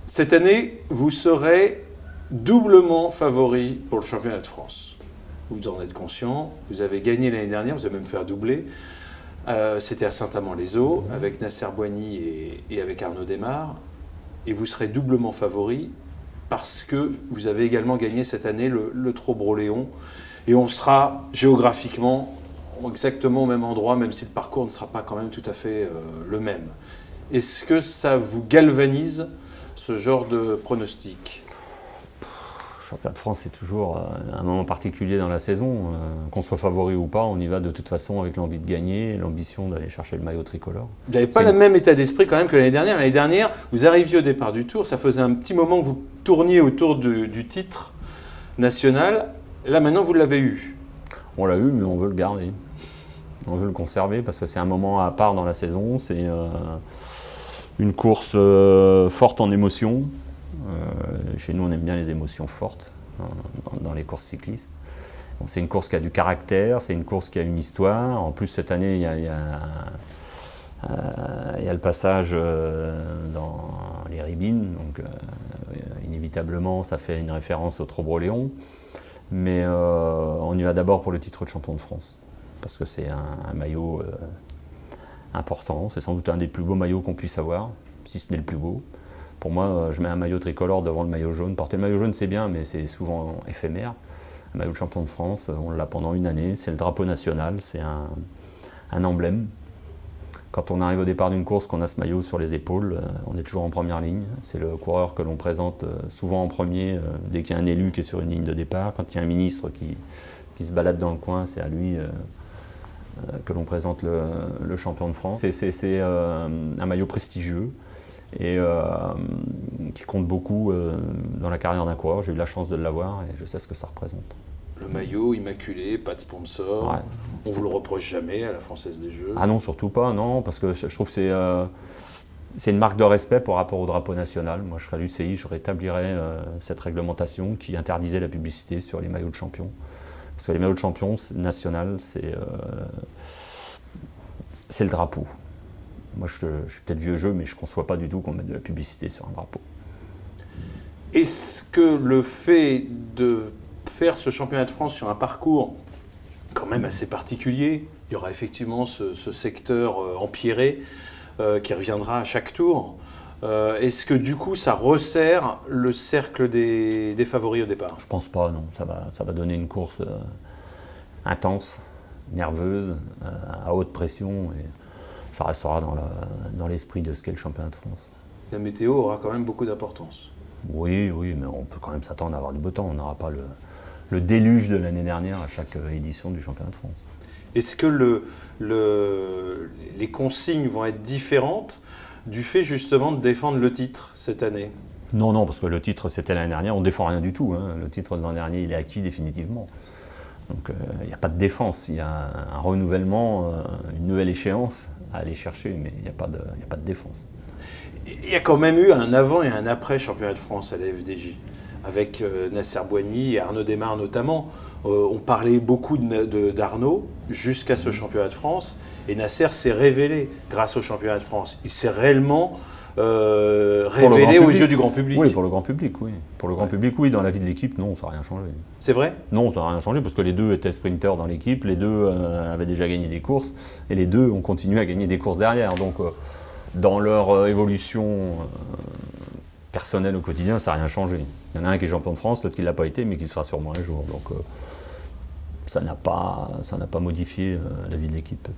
Cette année, vous serez doublement favori pour le championnat de France. Vous en êtes conscient, vous avez gagné l'année dernière, vous avez même fait un doublé. C'était à Saint-Amand-les-Eaux, avec Nasser Boigny et avec Arnaud Démare. Et vous serez doublement favori parce que vous avez également gagné cette année le Trobreau-Léon. Et on sera géographiquement exactement au même endroit, même si le parcours ne sera pas quand même tout à fait le même. Est-ce que ça vous galvanise, ce genre de pronostic? Le championnat de France, c'est toujours un moment particulier dans la saison. Qu'on soit favori ou pas, on y va de toute façon avec l'envie de gagner, l'ambition d'aller chercher le maillot tricolore. Vous n'avez pas le même état d'esprit quand même que l'année dernière. L'année dernière, vous arriviez au départ du tour, ça faisait un petit moment que vous tourniez autour du titre national. Là, maintenant, vous l'avez eu. On l'a eu, mais on veut le garder. On veut le conserver parce que c'est un moment à part dans la saison. C'est une course forte en émotions. Chez nous, on aime bien les émotions fortes dans les courses cyclistes. Bon, c'est une course qui a du caractère, c'est une course qui a une histoire. En plus, cette année, il y a le passage dans les Ribines, donc inévitablement, ça fait une référence au Trobreau-Léon. Mais on y va d'abord pour le titre de champion de France, parce que c'est un maillot important. C'est sans doute un des plus beaux maillots qu'on puisse avoir, si ce n'est le plus beau. Pour moi, je mets un maillot tricolore devant le maillot jaune. Porter le maillot jaune, c'est bien, mais c'est souvent éphémère. Un maillot de champion de France, on l'a pendant une année. C'est le drapeau national, c'est un emblème. Quand on arrive au départ d'une course, qu'on a ce maillot sur les épaules, on est toujours en première ligne. C'est le coureur que l'on présente souvent en premier, dès qu'il y a un élu qui est sur une ligne de départ. Quand il y a un ministre qui se balade dans le coin, c'est à lui que l'on présente le champion de France. C'est un maillot prestigieux et qui compte beaucoup dans la carrière d'un coureur. J'ai eu la chance de l'avoir et je sais ce que ça représente. Le maillot immaculé, pas de sponsor, Ouais. On vous le reproche jamais à la Française des Jeux. Ah non, surtout pas, non, parce que je trouve que c'est une marque de respect par rapport au drapeau national. Moi, je serais l'UCI, je rétablirais cette réglementation qui interdisait la publicité sur les maillots de champion. Parce que les maillots de champion national, c'est le drapeau. Moi, je suis peut-être vieux jeu, mais je ne conçois pas du tout qu'on mette de la publicité sur un drapeau. Est-ce que le fait de faire ce championnat de France sur un parcours quand même assez particulier, il y aura effectivement ce secteur empierré qui reviendra à chaque tour, est-ce que du coup ça resserre le cercle des favoris au départ? Je pense pas, non. Ça va donner une course intense, nerveuse, à haute pression. Et ça restera dans l'esprit de ce qu'est le championnat de France. La météo aura quand même beaucoup d'importance. Oui, mais on peut quand même s'attendre à avoir du beau temps. On n'aura pas le déluge de l'année dernière à chaque édition du championnat de France. Est-ce que les consignes vont être différentes du fait justement de défendre le titre cette année? Non, parce que le titre c'était l'année dernière, on ne défend rien du tout. Hein. Le titre de l'an dernier, il est acquis définitivement. Donc il n'y a pas de défense, il y a un renouvellement, une nouvelle échéance à aller chercher, mais il n'y a pas de défense. Il y a quand même eu un avant et un après championnat de France à la FDJ, avec Nasser Boigny et Arnaud Démare notamment. On parlait beaucoup d'Arnaud jusqu'à ce championnat de France, et Nasser s'est révélé grâce au championnat de France. Il s'est réellement révélé aux yeux du grand public. Oui, pour le grand public, oui. Pour le grand public, oui. Dans la vie de l'équipe, non, ça n'a rien changé. C'est vrai? Non, ça n'a rien changé parce que les deux étaient sprinteurs dans l'équipe, les deux avaient déjà gagné des courses et les deux ont continué à gagner des courses derrière. Donc, dans leur évolution personnelle au quotidien, ça n'a rien changé. Il y en a un qui est champion de France, l'autre qui ne l'a pas été, mais qui le sera sûrement un jour. Donc, ça n'a pas modifié la vie de l'équipe.